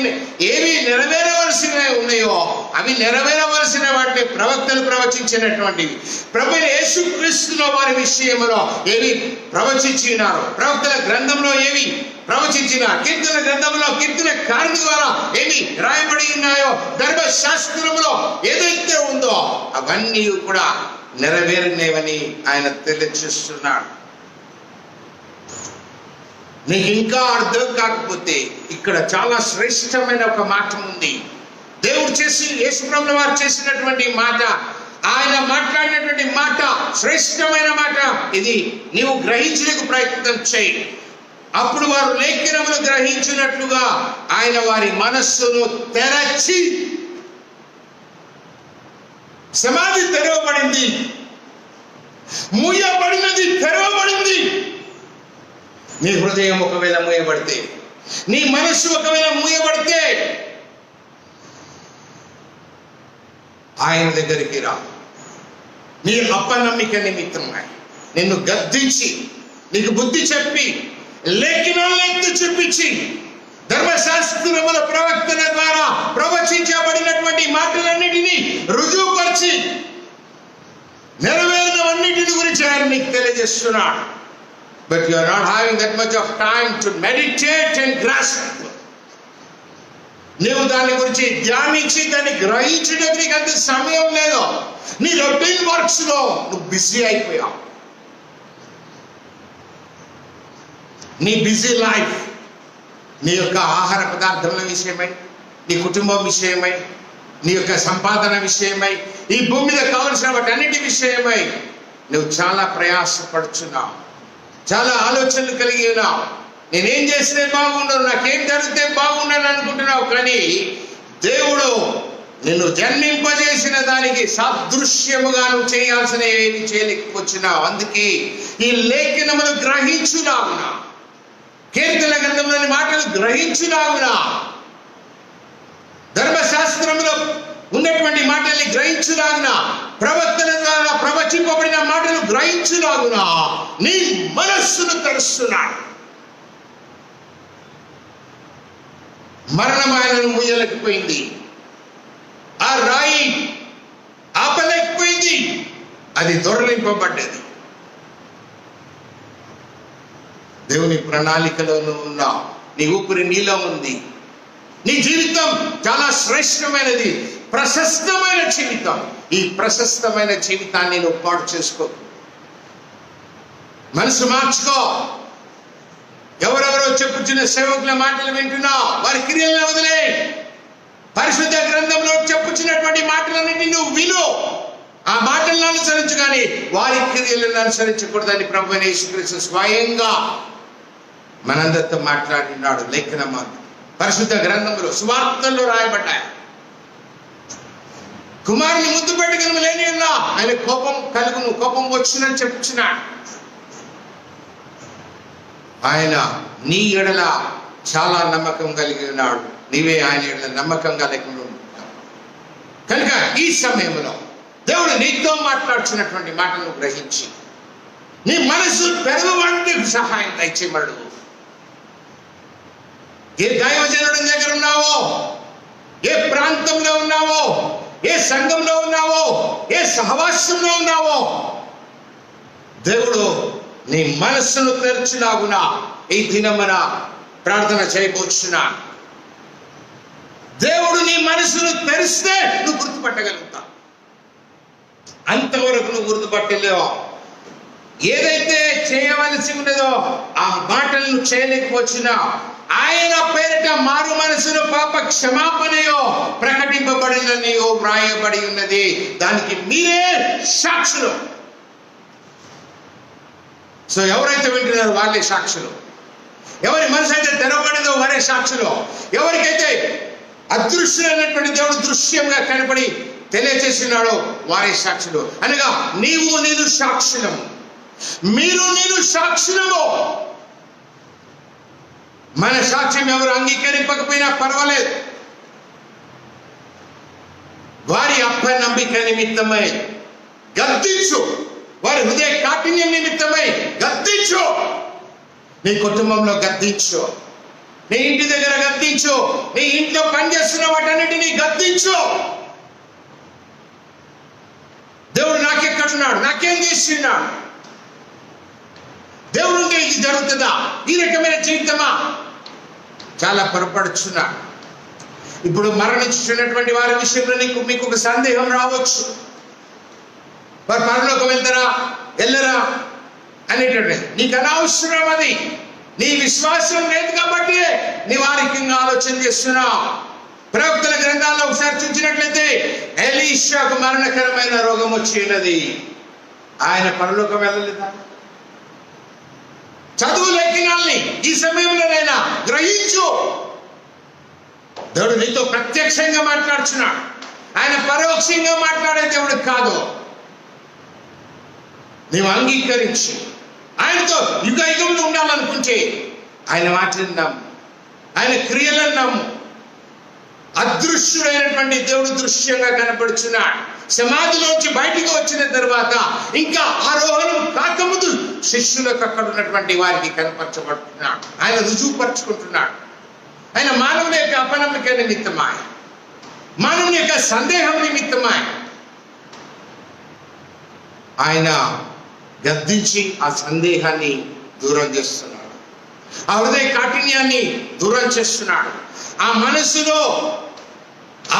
ఏవి నెరవేరవలసినవి ఉన్నాయో అవి నెరవేరవలసిన వాటిని ప్రవక్తలు ప్రవచించినటువంటివి. ప్రభు యేసుక్రీస్తులో వారి విషయంలో ఏవి ప్రవచించినారో, ప్రవక్తల గ్రంథంలో ఏవి ప్రవచించిన, కీర్తన గ్రంథంలో కీర్తనకారుని ద్వారా ఏమి రాయబడి ఉన్నాయో, ధర్మశాస్త్రంలో ఏదైతే ఉందో అవన్నీ కూడా నెరవేరినవని ఆయన తెలియజేస్తున్నాడు. నీకు ఇంకా అర్థం కాకపోతే ఇక్కడ చాలా శ్రేష్టమైన ఒక మాట ఉంది. దేవుడు చేసి యేసుప్రభుల వారు చేసినటువంటి మాట, ఆయన మాట్లాడినటువంటి మాట శ్రేష్టమైన మాట. ఇది నీవు గ్రహించడానికి ప్రయత్నం చేయి. అప్పుడు వారు లేఖనములు గ్రహించినట్లుగా ఆయన వారి మనస్సును తెరచి, సమాధి తెరవబడింది, మూయబడినది తెరవబడింది. నీ హృదయం ఒకవేళ మూయబడితే, నీ మనస్సు ఒకవేళ మూయబడితే ఆయన దగ్గరికి రా. నీ అపనమ్మిక నిమిత్తమై నిన్ను గద్దించి, నీకు బుద్ధి చెప్పి, లేఖనాలను ఎత్తి చూపించి, ధర్మశాస్త్రముల ప్రవక్తల ద్వారా ప్రవచించబడినటువంటి మాటలన్నిటినీ రుజువుపరిచి నెరవేరినవన్నిటిని గురించి ఆయన నీకు తెలియజేస్తున్నాడు. But you are not having that much of time to meditate and grasp. నీవు దాని గురించి ధ్యానించి దాన్ని గ్రహించడానికి నీకు అంత సమయం లేదు. నీ రొటీన్ వర్క్స్ లో నువ్వు బిజీ అయిపోయావు. నీ బిజీ లైఫ్, నీ యొక్క ఆహార పదార్థముల విషయమై, నీ కుటుంబం విషయమై, నీ యొక్క సంపాదన విషయమై, ఈ భూమి మీద కావలసిన వాటన్నిటి విషయమై నువ్వు చాలా ప్రయాసపడుచున్నావు, చాలా ఆలోచనలు కలిగి ఉన్నావు. నేనేం చేస్తే బాగుండను, నాకేం జరిగితే బాగుండను అనుకుంటున్నావు. కానీ దేవుడు నిన్ను జన్మింపజేసిన దానికి సాదృశ్యముగా నువ్వు చేయాల్సిన ఏమి చేయలేకపోతున్నావు. అందుకే ఈ లేఖనములు గ్రహించున్నావునా, కీర్తన గ్రంథంలోని మాటలు గ్రహించులాగున, ధర్మశాస్త్రంలో ఉన్నటువంటి మాటల్ని గ్రహించులాగున, ప్రవక్తల ద్వారా ప్రవచింపబడిన మాటలు గ్రహించులాగున నీ మనస్సును తెరుస్తున్నాడు. మరణం ఆయనను ముయ్యలేకపోయింది, ఆ రాయి ఆపలేకపోయింది, అది దొరలింపబడ్డది. దేవుని ప్రణాళికలో నువ్వు ఉన్నావు, నీ ఊపిరి నీలో ఉంది. నీ జీవితం చాలా శ్రేష్టమైనది, ప్రశస్తమైన జీవితం. ఈ ప్రశస్తమైన జీవితాన్ని నువ్వు పాడు చేసుకో, మనసు మార్చుకో. ఎవరెవరో చెప్పుచున్న సేవకుల మాటలు వింటున్నావు, వారి క్రియలను వదిలే. పరిశుద్ధ గ్రంథంలో చెప్పుచున్నటువంటి మాటలన్నింటినీ నువ్వు విను, ఆ మాటలను అనుసరించు, కానీ వారి క్రియలను అనుసరించకూడదని ప్రభువైన యేసుక్రీస్తు స్వయంగా మనందరితో మాట్లాడినాడు. లేఖన మాట పరిశుద్ధ గ్రంథంలో సువార్తల్లో రాయబడ్డాయి. కుమారుని ముద్దు పెట్టుకుని లేని ఉన్నా ఆయన కోపం కలుగును, కోపం వచ్చునని చెప్పుచున్నాడు. ఆయన నీ ఎడల చాలా నమ్మకం కలిగి ఉన్నాడు, నీవే ఆయన ఎడల నమ్మకంగా లేకుండా ఉంటావు. కనుక ఈ సమయంలో దేవుడు నీతో మాట్లాడుతున్నటువంటి మాటలను గ్రహించి నీ మనసు పెరగడానికి సహాయం దయచేయమడు. ఏ దైవజనుడి దగ్గర ఉన్నావో, ఏ ప్రాంతంలో ఉన్నావో, ఏ సంఘంలో ఉన్నావో, ఏ సహవాసంలో ఉన్నావో, దేవుడు నీ మనస్సును తెరచులాగునా ఈ దినమున ప్రార్థన చేయబోచున్నా. దేవుడు నీ మనసును తెరిస్తే నువ్వు గుర్తుపట్టగలుగుతావు. అంతవరకు నువ్వు గుర్తుపట్టలేవు. ఏదైతే చేయవలసి ఉన్నదో ఆ మాటలను చేయలేకపోతున్నా, ఆయన పేరిట మారు మనసును పాప క్షమాపణయో ప్రకటింపబడిననియో వ్రాయబడి ఉన్నది. దానికి మీరే సాక్షులు. సో ఎవరైతే వింటున్నారో వాళ్ళే సాక్షులు. ఎవరి మనసు అయితే తెరవబడిందో వారే సాక్షులు. ఎవరికైతే అదృశ్యమైనటువంటి దేవుడు దృశ్యంగా కనపడి తెలియచేస్తున్నాడో వారే సాక్షులు. అనగా నీవు నేను సాక్షులము, మీరు నేను సాక్షులము. మన సాక్ష్యం ఎవరు అంగీకరింపకపోయినా పర్వాలేదు, వారి అపనమ్మిక నిమిత్తమై గద్దించు, వారి హృదయ కాఠిన్యం నిమిత్తమై గద్దించు. నీ కుటుంబంలో గద్దించు, నీ ఇంటి దగ్గర గద్దించు, నీ ఇంట్లో పనిచేస్తున్న వాటన్నిటినీ గద్దించు. దేవుడు నాకెక్కడున్నాడు, నాకేం చేస్తున్నాడు, దేవుడు ఉంటే ఇది జరుగుతుందా, ఈ రకమైన జీవితమా? చాలా పొరపడుచున్నాడు. ఇప్పుడు మరణించుతున్నటువంటి వారి విషయంలో మీకు ఒక సందేహం రావచ్చు. వారు పరలోకం వెళ్తారా వెళ్ళరా అనేటటువంటి నీకు అనవసరం. అది నీ విశ్వాసం లేదు కాబట్టి నీ వారికంగా ఆలోచన చేస్తున్నావు. ప్రవక్తల గ్రంథాల్లో ఒకసారి చూసినట్లయితే ఎలీషాకు మరణకరమైన రోగం వచ్చి ఉన్నది. ఆయన పరలోకం వెళ్ళలేదా? చదువు లేఖనాల్ని ఈ సమయంలోనైనా గ్రహించు. దేవుడు నీతో ప్రత్యక్షంగా మాట్లాడుచున్నాడు, ఆయన పరోక్షంగా మాట్లాడే దేవుడు కాదు. నీవు అంగీకరించి ఆయనతో యుగ యుగంలో ఉండాలనుకుంటే ఆయన మాటలను నమ్ము, ఆయన క్రియలను నమ్ము. అదృశ్యుడైనటువంటి దేవుడు దృశ్యంగా కనపడుచున్నాడు. సమాధిలోంచి బయటికి వచ్చిన తర్వాత ఇంకా ఆరోహణం కాకముందు శిష్యులకు అక్కడ ఉన్నటువంటి వారికి కనపరచబడుతున్నాడు. ఆయన రుజువుపరుచుకుంటున్నాడు. ఆయన మానవుని యొక్క అపనమ్మిక నిమిత్తమాయ, మానవుని యొక్క సందేహం నిమిత్తమాయ ఆయన గద్దించి ఆ సందేహాన్ని దూరం చేస్తున్నాడు, ఆ హృదయ కాఠిన్యాన్ని దూరం చేస్తున్నాడు. ఆ మనస్సులో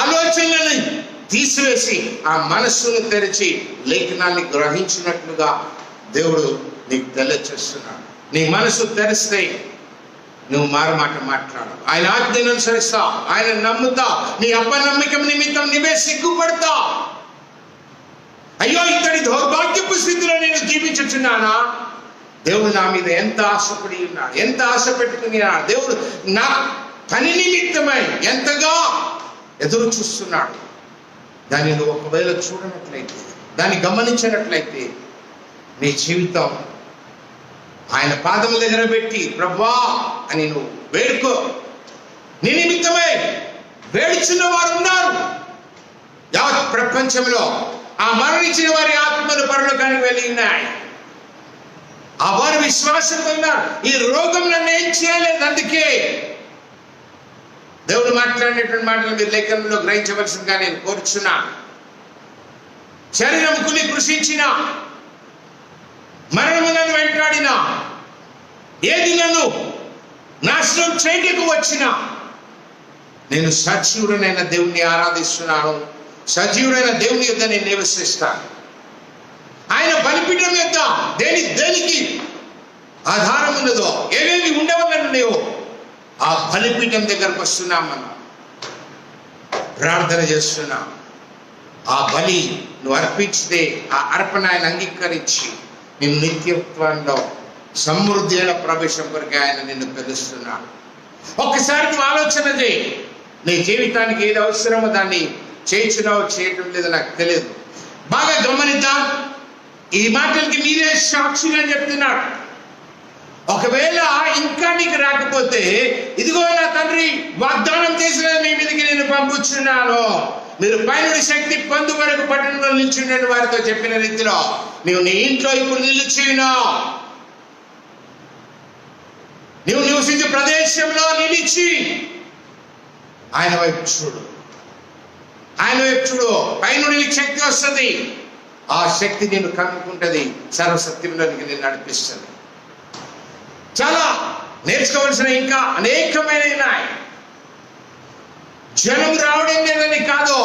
ఆలోచనలను తీసివేసి ఆ మనస్సును తెరిచి లేఖనాన్ని గ్రహించినట్లుగా దేవుడు నీకు తెలియచేస్తున్నాడు. నీ మనసు తెరిస్తే నువ్వు మారమాట మాట్లాడవు, ఆయన ఆజ్ఞను అనుసరిస్తావు, ఆయన నమ్ముతావు. నీ అపనమ్మకం నిమిత్తం నీవే సిగ్గుపడతావు. అయ్యో ఇతడి దౌర్భాగ్యపు స్థితిలో నేను జీవించుచున్నానా? దేవుడు నా మీద ఎంత ఆశపడి ఉన్నాడు, ఎంత ఆశ పెట్టుకుని ఉన్నాడు. దేవుడు నా పని నిమిత్తమై ఎంతగా ఎదురు చూస్తున్నాడు. దాన్ని నువ్వు ఒకవేళ చూడనట్లయితే, దాన్ని గమనించినట్లయితే నీ జీవితం ఆయన పాదముల దగ్గర పెట్టి ప్రభువా అని నువ్వు వేడుకో. నీ నిమిత్తమై వేడుచున్న వారు ఉన్నారు యావత్ ప్రపంచంలో. ఆ మరణించిన వారి ఆత్మలు పరలోకానికి వెళ్ళి ఉన్నాయి. ఆ వారి విశ్వాసంతో ఉన్నారు. ఈ రోగం నన్ను ఏం చేయలేదు. అందుకే దేవుడు మాట్లాడినటువంటి మాటలు మీరు లేఖనంలో గ్రహించవలసిందిగా నేను కోరుచున్నా. శరీరం కులి కృషించిన, మరణము నన్ను వెంటాడిన, ఏది నన్ను నాశనం చేయటకు వచ్చిన, నేను సజీవుడైన దేవుణ్ణి ఆరాధిస్తున్నాను. సజీవుడైన దేవుని యొద్ద నేను నివసిస్తాను. ఆయన బలిపీఠం యొక్క దేనికి ఆధారం ఉన్నదో, ఏవేవి ఉండవలనో ఆ బలిపీఠం దగ్గరకు వస్తున్నాం. మనం ప్రార్థన చేస్తున్నాం. ఆ బలి నువ్వు అర్పించితే ఆ అర్పణ ఆయన అంగీకరించి నిన్ను నిత్యత్వంలో సమృద్ధి అయిన ప్రవేశం కొరకు ఆయన నిన్ను పిలుస్తున్నాడు. ఒక్కసారి నువ్వు ఆలోచన చేయి. నీ జీవితానికి ఏది అవసరమో దాన్ని చేయించున్నావో చేయటం లేదో నాకు తెలియదు. బాగా గమనిద్దాం. ఈ మాటలకి మీరే సాక్షులు అని చెప్తున్నాడు. ఒకవేళ ఇంకా నీకు రాకపోతే, ఇదిగో నా తండ్రి వాగ్దానం చేసిన మీ మీదకి నేను పంపుచున్నాను, మీరు పైనుడి శక్తి పొందు వరకు పట్టణంలో నిల్చుండే వారితో చెప్పిన రీతిలో నీవు నీ ఇంట్లో ఇప్పుడు నిలిచినావు. నీవు నివసించే ప్రదేశంలో నిలిచి ఆయన వైపు చూడు. ఆయన వైపు చూడు. పైనుడి నీకు శక్తి వస్తుంది. ఆ శక్తి నేను కనుక్కుంటుంది. సర్వసత్యంలోనికి నేను నడిపిస్తుంది. చాలా నేర్చుకోవాల్సిన ఇంకా అనేకమైన ఉన్నాయి. జనం రావడం లేదని కాదు,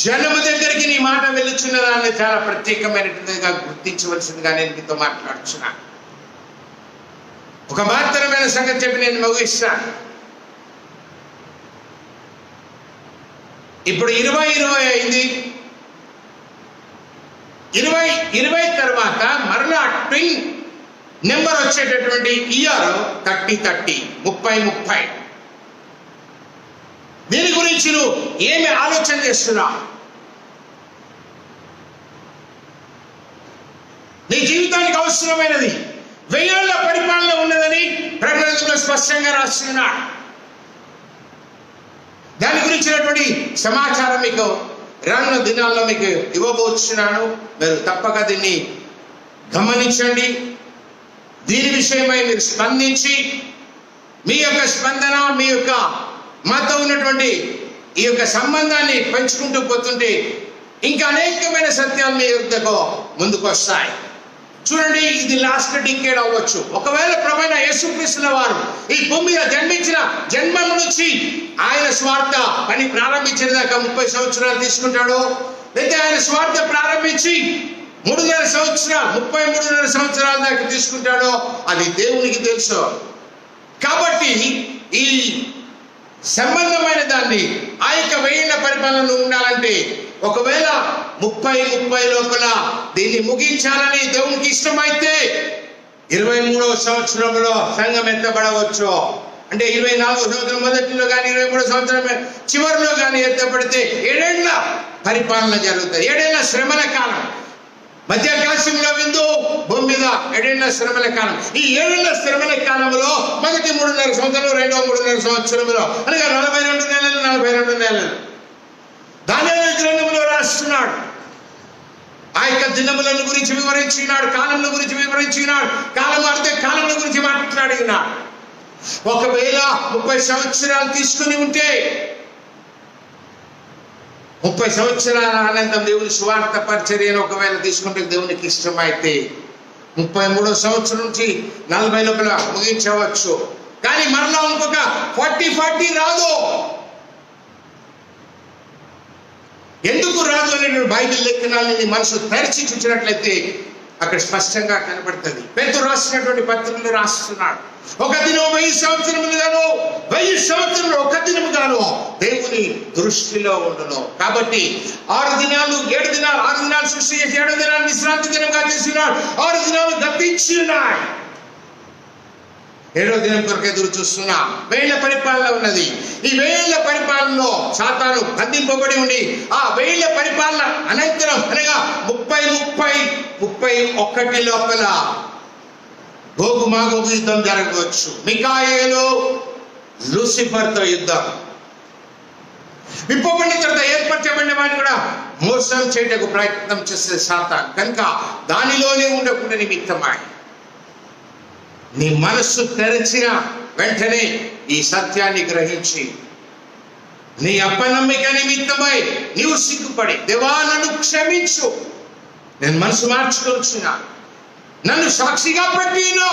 జనము దగ్గరికి నీ మాట వెళుచున్నదాన్ని చాలా ప్రత్యేకమైనటువంటిదిగా గుర్తించవలసిందిగా నేను మీతో మాట్లాడుచున్నా. ఒక మాత్రమైన సంగతి చెప్పి నేను ముగిస్తాను. ఇప్పుడు 2020 అయింది. 2020 తర్వాత మరలా ట్విన్ నెంబర్ వచ్చేటటువంటి ఇయర్ 30-30, 30-30. దీని గురించి నువ్వు ఏమి ఆలోచన చేస్తున్నావు? నీ జీవితానికి అవసరమైనది 1000 ఏళ్ల పరిపాలన ఉన్నదని ప్రకటనలో స్పష్టంగా రాస్తున్నాడు. దాని గురించినటువంటి సమాచారం మీకు రానున్న దినాల్లో మీకు ఇవ్వబోతున్నాను. మీరు తప్పక దీన్ని గమనించండి. దీని విషయమై మీరు స్పందించి మీ యొక్క స్పందన, మీ యొక్క మాతో ఉన్నటువంటి ఈ యొక్క సంబంధాన్ని పెంచుకుంటూ పోతుంటే ఇంకా అనేకమైన సత్యాలు మీ యొద్దకు ముందుకు వస్తాయి. చూడండి, ఇది లాస్ట్ డికేడ్ అవ్వచ్చు. ఒకవేళ ప్రభువైన యేసుక్రీస్తుల వారు ఈ భూమి మీద జన్మించిన జన్మం నుంచి ఆయన స్వార్థ పని ప్రారంభించిన దాకా 30 సంవత్సరాలు తీసుకుంటాడు. అయితే ఆయన స్వార్థ ప్రారంభించి 3.5 సంవత్సరాలు 33.5 సంవత్సరాల దాకా తీసుకుంటాడో అది దేవునికి తెలుసు. కాబట్టి ఈ సంబంధమైన దాన్ని ఆ యొక్క 1000 ఏళ్ల పరిపాలన ఉండాలంటే ఒకవేళ 30 లోపల దీన్ని ముగించాలని దేవునికి ఇష్టమైతే 23వ సంవత్సరంలో సంఘం ఎత్తబడవచ్చు. అంటే 24వ సంవత్సరం మొదటిలో కానీ 23వ సంవత్సరం చివరిలో కానీ ఎత్తబడితే 7 ఏళ్ల పరిపాలన జరుగుతుంది. 7 ఏళ్ల శ్రమల కాలం. మధ్యాకాశంలో విందు, భూమి మీద 7 ఏళ్ల శ్రమల కాలం. ఈ 7 ఏళ్ల శ్రమల కాలంలో మొదటి 3.5 సంవత్సరంలో, రెండవ 3.5 సంవత్సరంలో అనగా 42 నెలలు దానియేలు గ్రంథంలో రాస్తున్నాడు. ఆ యొక్క దినములను గురించి వివరించినాడు, కాలంలో గురించి వివరించినాడు, కాలం అంటే కాలంలో గురించి మాట్లాడినాడు. ఒకవేళ 30 సంవత్సరాలు తీసుకుని ఉంటే 30 సంవత్సరాల అనంతరం దేవుని సువార్త పరిచర్యను ఒకవేళ తీసుకుంటే దేవునికి ఇష్టమైతే 33వ సంవత్సరం నుంచి 40 లోపల ముగించవచ్చు. కానీ మరలా ఇంకొక 40 రాదు. ఎందుకు రాదు అనే బైబిల్ లేఖనాలని మనసు తెరిచి చూసినట్లయితే అక్కడ స్పష్టంగా కనబడుతుంది. పేతురు రాసినటువంటి పత్రికలు రాస్తున్నాడు, ఒక దినం 1000 సంవత్సరములు గాను, 1000 సంవత్సరంలో ఒక దినము గాను దేవుని దృష్టిలో ఉండను. కాబట్టి 6 దినాలు 7 దినాలు 6 దినాలు సృష్టి చేసి 7వ దినాన్ని విశ్రాంతి దినంగా చేస్తున్నాడు. 6 దినాలు గతించి ఉన్నాయి. 7వ దినం కొరకు ఎదురు చూస్తున్నా. 1000 ఏళ్ల పరిపాలన ఉన్నది. ఈ 1000 ఏళ్ల పరిపాలనలో సాతాను బంధింపబడి ఉండి ఆ 1000 ఏళ్ల పరిపాలన అనంతరం అనగా 31 లోపల గోగు మాగోగు యుద్ధం జరగవచ్చు. మికాయేలు లూసిఫర్తో యుద్ధం. విప్పబడిన తర్వాత ఏర్పరచబడిన వాడిని కూడా మోసం చేయటకు ప్రయత్నం చేసే సాతాను కనుక దానిలోనే ఉండకుండా నిమిత్తమై నీ మనస్సు తెరచిన వెంటనే ఈ సత్యాన్ని గ్రహించి నీ అపనమ్మిక నిమిత్తమై నీవు సిగ్గుపడి, దేవా నన్ను క్షమించు, నేను మనసు మార్చుకొచ్చున్నా, నన్ను సాక్షిగా పెట్టిను.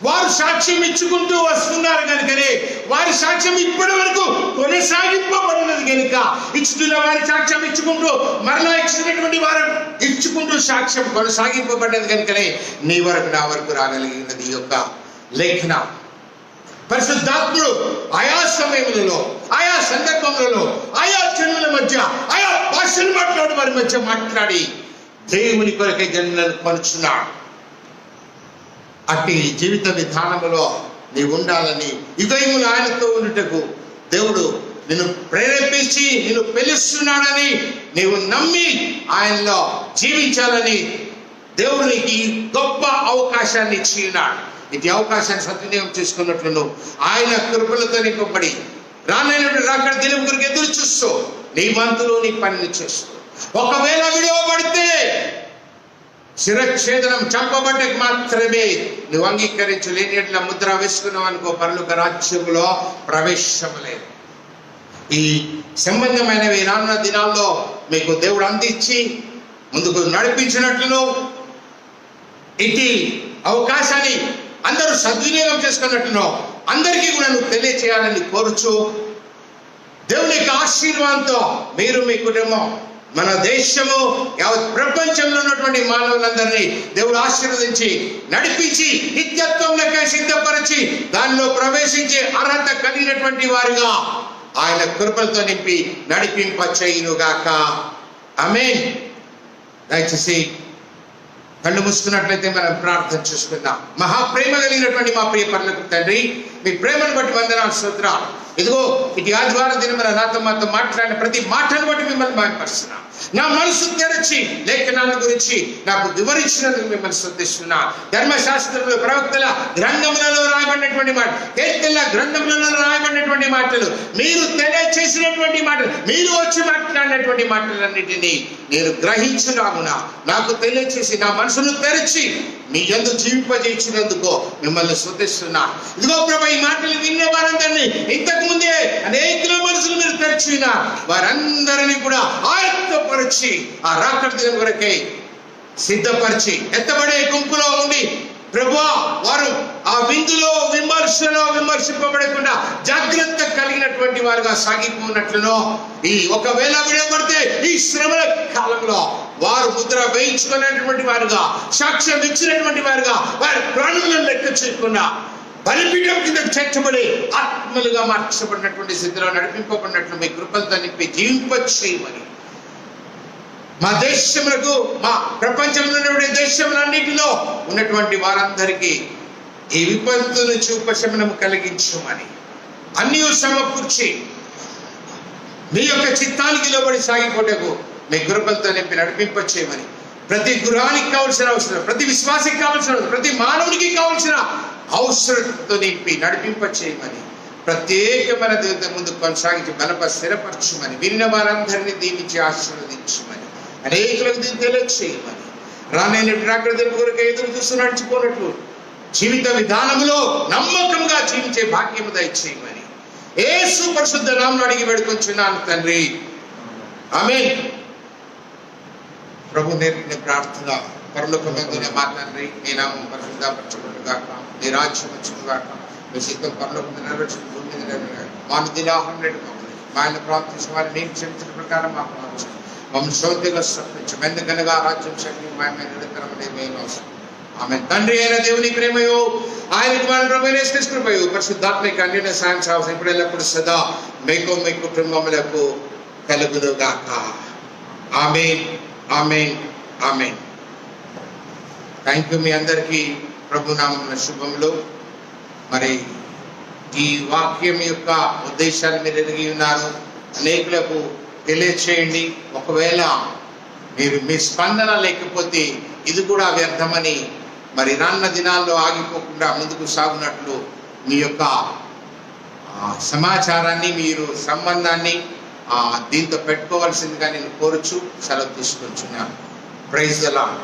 వారు సాక్ష్యం ఇచ్చుకుంటూ వస్తున్నారు కనుకనే వారి సాక్ష్యం ఇప్పటి వరకు కొనసాగింపబడినది కనుక ఇచ్చుతున్న వారి సాక్ష్యం ఇచ్చుకుంటూ మరలా ఇచ్చినటువంటి వారు ఇచ్చుకుంటూ సాక్ష్యం కొనసాగింపబడినది కనుకనే నీ వరకు నా వరకు రాగలిగినది ఈ యొక్క లేఖనం. పరిశుద్ధాత్ముడు ఆయా సమయములలో, ఆయా సందర్భములలో, ఆయా జనుల మధ్య, ఆయా భాషలు మాట్లాడు వారి మధ్య మాట్లాడి దేవుని కొరకై జనులను కొనుచున్నాడు. అట్టి జీవిత విధానములో నీవు ఉండాలని, యుగములు ఆయనతో ఉండుటకు దేవుడు నిన్ను ప్రేరేపించి నిన్ను పిలుస్తున్నాడని నీవు నమ్మి ఆయనలో జీవించాలని దేవుడు నీకు గొప్ప అవకాశాన్ని ఇచ్చి ఉన్నాడు. ఇటు అవకాశాన్ని సద్వినియోగం చేసుకున్నట్లు ఆయన కృపలతో నింపబడి రానైనటువంటి రాకడ దినం కొరకు ఎదురు చూస్తూ నీ వంతులో నీ పనిని చేస్తూ ఒకవేళ విడవబడితే శిరఛేదనం చంపబడ్డకు మాత్రమే నువ్వు అంగీకరించలేని ముద్ర వేసుకున్నావు అనుకో, పరలోక రాజ్యములో ప్రవేశము లేదు. ఈ సంబంధమైనవి రానున్న దినాల్లో మీకు దేవుడు అందించి ముందుకు నడిపించినట్లు ఇటు అవకాశాన్ని అందరూ సద్వినియోగం చేసుకున్నట్టునో అందరికీ కూడా నువ్వు తెలియచేయాలని కోరుచు దేవుని యొక్క ఆశీర్వాదంతో మీరు మీ కుటుంబం, మన దేశము, యావత్ ప్రపంచంలో ఉన్నటువంటి మానవులందరినీ దేవుడు ఆశీర్వదించి నడిపించి నిత్యత్వంలోకి సిద్ధపరిచి దానిలో ప్రవేశించే అర్హత కలిగినటువంటి వారిగా ఆయన కృపలతో నింపి నడిపింపచేయునుగాక. ఆమేన్. దయచేసి కళ్ళు మూసుకున్నట్లయితే మనం ప్రార్థన చేసుకుందాం. మహాప్రేమ కలిగినటువంటి మా ప్రియ పరలోకపు తండ్రి, మీ ప్రేమను బట్టి వందనాలు, స్తోత్రాలు. ఇదిగో ఇటు ఆదివారం దినమున నాతో మాతో మాట్లాడిన ప్రతి మాటను బట్టి మిమ్మల్ని మహిమపరుస్తున్నా. నా మనసు తెరచి లేఖనాల గురించి నాకు వివరించినందుకు మిమ్మల్ని స్తుతిస్తున్నా. ధర్మశాస్త్రంలో, ప్రవక్తల గ్రంథములలో రాయబడినటువంటి మాట, కీర్తనల గ్రంథములలో రాయబడినటువంటి మాటలు, మీరు తెలియచేసినటువంటి మాటలు, మీరు వచ్చి మాట్లాడినటువంటి మాటలన్నిటినీ నేను గ్రహించున్నామునా నాకు తెలియచేసి నా మనసును తెరచి మీ యందు జీవింపజేయించినందుకు మిమ్మల్ని స్తుతిస్తున్నా. ఇదిగో ప్రభు, ఈ మాటలు విన్న వారందరినీ ఇంతకు ముందే అనేకుల మనసులు మీరు తెరిచిన వారందరినీ కూడా ఆయత్తపరిచి ఆ రాకడ దినం కొరకై సిద్ధపరిచి ఎత్తబడే గుంపులో ఉండి ప్రభువా వారు ఆ విందులో విమర్శింపబడకుండా జాగ్రత్త కలిగినటువంటి వారుగా సాగిపోయినట్లునో, ఈ ఒకవేళ విడబడితే ఈ శ్రమల కాలంలో వారు ముద్ర వేయించుకున్నటువంటి వారుగా, సాక్ష్యం ఇచ్చినటువంటి వారుగా, వారి ప్రాణులను లెక్క చేయకుండా బలిపీఠం కింద చేర్చబడి ఆత్మలుగా మార్చబడినటువంటి స్థితిలో నడిపింపబడినట్లు మీ కృపలతో నింపి జీవింపచేయమని, మా దేశములకు, మా ప్రపంచంలో ఉన్నటువంటి దేశములన్నిటిలో ఉన్నటువంటి వారందరికీ ఈ విపత్తు నుంచి ఉపశమనం కలిగించమని, అన్ని సమకూర్చి మీ యొక్క చిత్తానికి లోబడి సాగిపోటకు మీ కృపలతో నింపి నడిపింపచేయమని, ప్రతి గృహానికి కావలసిన అవసరం, ప్రతి విశ్వాసికి కావలసిన అవసరం, ప్రతి మానవునికి కావలసిన అవసరంతో నింపి నడిపింపచేయమని, ప్రత్యేకమైన దేవత ముందు కొనసాగించి స్థిరపరచమని, విన్న వారందరినీ దీవించి ఆశీర్వదించమని, అనేకులకు దీన్ని తెలియచేయమని, రానైన రాకడ దినం కొరకు ఎదురు చూస్తూ నడిచిపోయినట్లు జీవిత విధానంలో నమ్మకంగా జీవించే భాగ్యము దయచేయమని యేసు పరిశుద్ధ నామములో అడిగి వేడుకొంచున్నాను తండ్రి. ఆమేన్. ప్రభు నేర్పిన ప్రార్థన పరలోకమందున మా తండ్రి, మీ నామం పరిశుద్ధపరచబడుగాక, మీ రాజ్యం వచ్చుగాక, మీ చిత్తం పరలోకమందు నెరవేర్చుకుని భూమి మీద నెరవేరుగాక. మాకు దినాహారం నేడు మాకు, మా ఆయన ప్రార్థించిన వారిని నేను క్షమించిన ప్రకారం మాకు మార్చు, మమ్మల్ని శోధనగా సృష్టించు, ఎందుకనగా రాజ్యం శక్తి మాయమైన నిరంతరమనే మేము అవసరం. ఆమె తండ్రి అయిన దేవుని ప్రేమయో, ఆయన కుమారుని ప్రభువైన యేసుక్రీస్తు కృపయో, పరిశుద్ధాత్మక అన్యోన్య సాయం సాహసం ఇప్పుడు ఎల్లప్పుడు సదా మీకు మీ కుటుంబములకు కలుగునుగాక. ఆమేన్, ఆమేన్, ఆమేన్. Thank you. మీ అందరికీ ప్రభు నామమున శుభములు. మరి ఈ వాక్యం యొక్క ఉద్దేశాన్ని మీరు ఎరిగి ఉన్నారు, అనేకులకు తెలియచేయండి. ఒకవేళ మీరు మీ స్పందన లేకపోతే ఇది కూడా వ్యర్థమని మరి రానున్న దినాల్లో ఆగిపోకుండా ముందుకు సాగునట్లు మీ యొక్క సమాచారాన్ని, మీరు సంబంధాన్ని దీంతో పెట్టుకోవాల్సిందిగా నేను కోరుచు సెలవు తీసుకుంటున్నాను. Praise the lord.